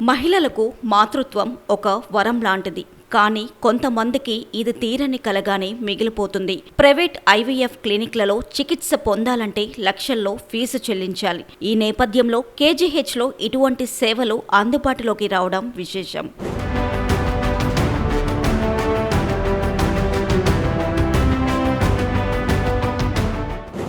మహిళలకు మాతృత్వం ఒక వరం లాంటిది. కానీ కొంతమందికి ఇది తీరని కలగానే మిగిలిపోతుంది. ప్రైవేట్ ఐవీఎఫ్ క్లినిక్లలో చికిత్స పొందాలంటే లక్షల్లో ఫీజు చెల్లించాలి. ఈ నేపథ్యంలో కేజీహెచ్లో ఇటువంటి సేవలు అందుబాటులోకి రావడం విశేషం.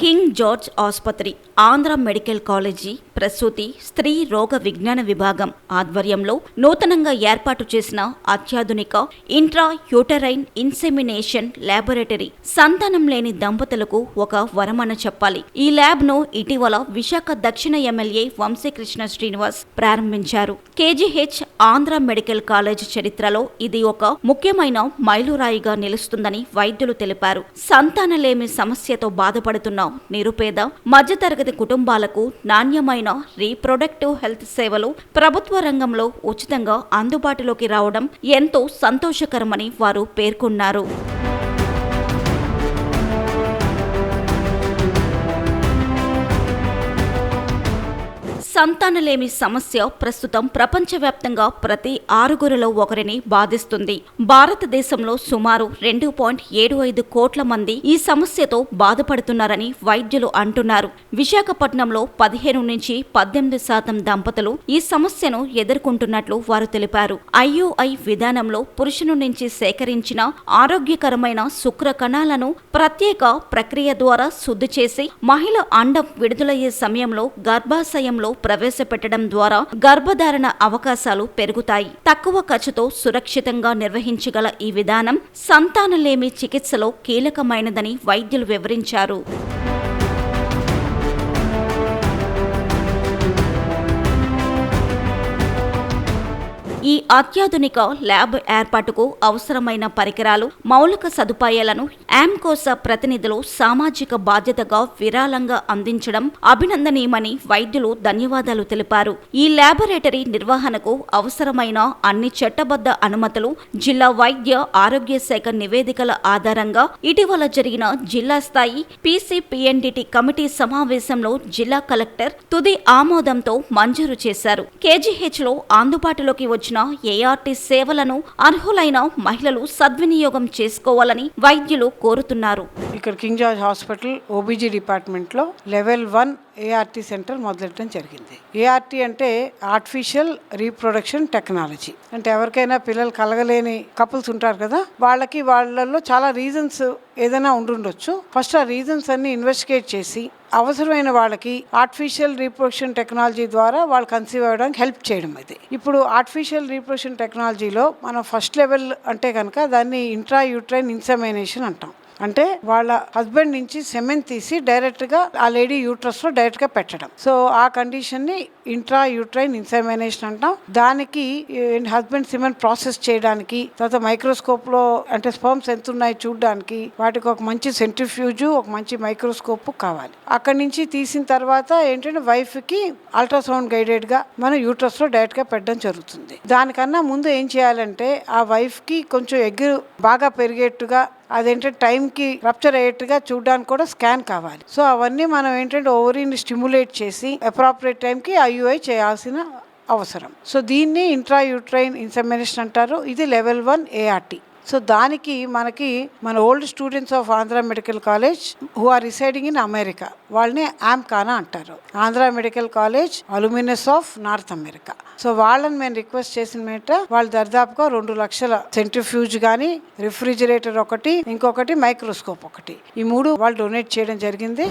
కింగ్ జార్జ్ ఆసుపత్రి, ఆంధ్ర మెడికల్ కాలేజీ ప్రసూతి స్త్రీ రోగ విజ్ఞాన విభాగం ఆధ్వర్యంలో నూతనంగా ఏర్పాటు చేసిన అత్యాధునిక ఇంట్రా యూటరైన్ ఇన్సెమినేషన్ ల్యాబొరేటరీ సంతానం లేని దంపతులకు ఒక వరమని చెప్పాలి. ఈ ల్యాబ్ ను ఇటీవల విశాఖ దక్షిణ ఎమ్మెల్యే వంశీకృష్ణ శ్రీనివాస్ ప్రారంభించారు. కేజీహెచ్ ఆంధ్ర మెడికల్ కాలేజ్ చరిత్రలో ఇది ఒక ముఖ్యమైన మైలురాయిగా నిలుస్తుందని వైద్యులు తెలిపారు. సంతానలేమి సమస్యతో బాధపడుతున్న నిరుపేద మధ్యతరగతి కుటుంబాలకు నాణ్యమైన రీప్రొడక్టివ్ హెల్త్ సేవలు ప్రభుత్వ రంగంలో ఉచితంగా అందుబాటులోకి రావడం ఎంతో సంతోషకరమని వారు పేర్కొన్నారు. సంతానలేమి సమస్య ప్రస్తుతం ప్రపంచవ్యాప్తంగా ప్రతి 6 ఒకరిని బాధిస్తుంది. భారతదేశంలో సుమారు 2.75 కోట్ల మంది ఈ సమస్యతో బాధపడుతున్నారని వైద్యులు అంటున్నారు. విశాఖపట్నంలో 15 నుంచి 18% దంపతులు ఈ సమస్యను ఎదుర్కొంటున్నట్లు వారు తెలిపారు. ఐయుఐ విధానంలో పురుషుని నుంచి సేకరించిన ఆరోగ్యకరమైన శుక్ర కణాలను ప్రత్యేక ప్రక్రియ ద్వారా శుద్ధి చేసి మహిళ అండం విడుదలయ్యే సమయంలో గర్భాశయంలో ప్రవేశపెట్టడం ద్వారా గర్భధారణ అవకాశాలు పెరుగుతాయి. తక్కువ ఖర్చుతో సురక్షితంగా నిర్వహించగల ఈ విధానం సంతానలేమి చికిత్సలో కీలకమైనదని వైద్యులు వివరించారు. ఈ అత్యాధునిక ల్యాబ్ ఏర్పాటుకు అవసరమైన పరికరాలు, మౌలిక సదుపాయాలను ఆమ్కోస ప్రతినిధులు సామాజిక బాధ్యతగా విరాళంగా అందించడం అభినందనీయమని వైద్యులు ధన్యవాదాలు తెలిపారు. ఈ ల్యాబొరేటరీ నిర్వహణకు అవసరమైన అన్ని చట్టబద్ధ అనుమతులు జిల్లా వైద్య ఆరోగ్య శాఖ నివేదికల ఆధారంగా ఇటీవల జరిగిన జిల్లా స్థాయి పీసీపీఎన్డీటీ కమిటీ సమావేశంలో జిల్లా కలెక్టర్ తుది ఆమోదంతో మంజూరు చేశారు. కేజీహెచ్లో అందుబాటులోకి వచ్చిన ఏఆర్టీ సేవలను అర్హులైన మహిళలు సద్వినియోగం చేసుకోవాలని వైద్యులు కోరుతున్నారు. ఇక్కడ king George hospital OBG department లో లెవెల్ 1 ఏఆర్టీ సెంటర్ మొదలెట్టడం జరిగింది. ఏఆర్టీ అంటే ఆర్టిఫిషియల్ రీప్రొడక్షన్ టెక్నాలజీ. అంటే ఎవరికైనా పిల్లలు కలగలేని కపుల్స్ ఉంటారు కదా, వాళ్ళలో చాలా రీజన్స్ ఏదైనా ఉండుండొచ్చు. ఫస్ట్ ఆ రీజన్స్ అన్ని ఇన్వెస్టిగేట్ చేసి అవసరమైన వాళ్ళకి ఆర్టిఫిషియల్ రీప్రొడక్షన్ టెక్నాలజీ ద్వారా వాళ్ళు కన్సీవ్ అవ్వడానికి హెల్ప్ చేయడం. అది ఇప్పుడు ఆర్టిఫిషియల్ రీప్రొడక్షన్ టెక్నాలజీలో మనం ఫస్ట్ లెవెల్ అంటే కనుక దాన్ని ఇంట్రా యూట్రైన్ ఇన్సెమినేషన్ అంటాం. అంటే వాళ్ళ హస్బెండ్ నుంచి సెమెన్ తీసి డైరెక్ట్గా ఆ లేడీ యూట్రస్లో డైరెక్ట్గా పెట్టడం. సో ఆ కండిషన్ని ఇంట్రా యూట్రైన్ ఇన్సెమినేషన్ అంటాం. దానికి హస్బెండ్ సెమెన్ ప్రాసెస్ చేయడానికి, తర్వాత మైక్రోస్కోప్లో అంటే స్పర్మ్స్ ఎంత ఉన్నాయి చూడడానికి వాటికి ఒక మంచి సెంట్రిఫ్యూజు, ఒక మంచి మైక్రోస్కోప్ కావాలి. అక్కడి నుంచి తీసిన తర్వాత ఏంటంటే వైఫ్కి అల్ట్రాసౌండ్ గైడెడ్గా మన యూట్రస్లో డైరెక్ట్గా పెట్టడం జరుగుతుంది. దానికన్నా ముందు ఏం చేయాలంటే ఆ వైఫ్కి కొంచెం ఎగ్ బాగా పెరిగేట్టుగా, అదేంటంటే టైంకి రప్చర్ అయ్యేట్టుగా చూడడానికి కూడా స్కాన్ కావాలి. సో అవన్నీ మనం ఏంటంటే ఓవరీని స్టిమ్యులేట్ చేసి అప్రాప్రియేట్ టైంకి ఐయుఐ చేయాల్సిన అవసరం. సో దీన్ని ఇంట్రా యూట్రైన్ ఇన్సెమినేషన్ అంటారు. ఇది లెవెల్ 1 ఏఆర్టీ. సో దానికి మన old students of Andhra medical college who are residing in America వాళ్ళని ఆమ్కానా అంటారు. Andhra medical college alumnus of North America. So వాళ్ళని మేము రిక్వెస్ట్ చేసిన మేట వాళ్ళు దర్దాపుగా 2 లక్షల సెంట్రిఫ్యూజ్ కానీ, రిఫ్రిజిరేటర్ ఒకటి, ఇంకొకటి మైక్రోస్కోప్ ఒకటి, ఈ 3 వాళ్ళు డొనేట్ చేయడం జరిగింది.